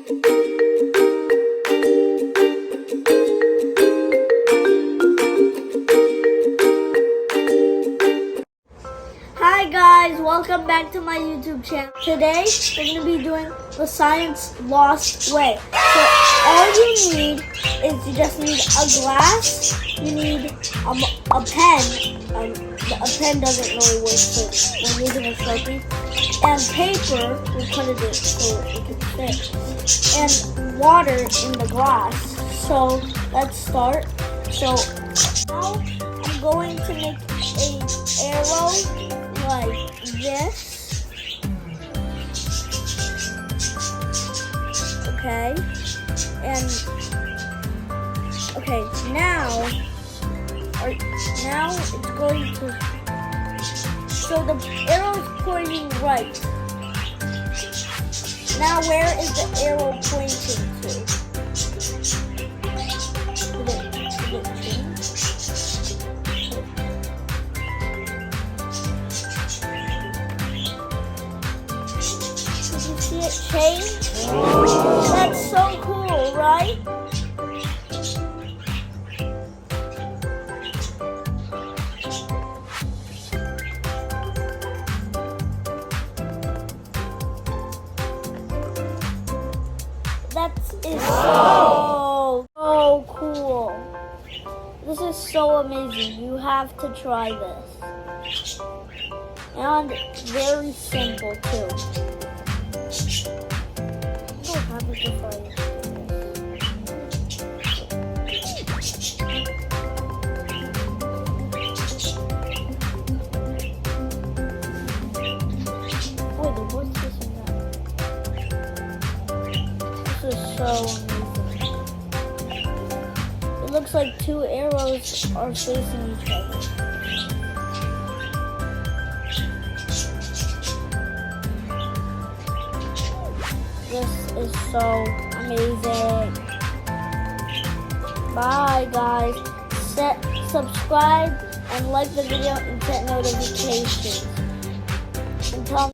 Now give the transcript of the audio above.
Hi guys, welcome back to my YouTube channel. Today we're going to be doing the science lost way. So all you need is you just need a glass, you need a pen. A pen doesn't really work so we're using a Sharpie. And paper, we put it in so it can fit. And water in the glass. So let's start. So now I'm going to make an arrow like this. Okay. And okay, now it's going to, so the arrow is pointing right. Now where is the arrow pointing to? Did it change? Did you see it change? That's so cool, right? That is so cool. This is so amazing. You have to try this. And very simple too. I'm so happy to try it. Wait, what's this in that? This is so amazing. It looks like two arrows are facing each other. This is so amazing. Bye guys. Subscribe and like the video and set notifications. Until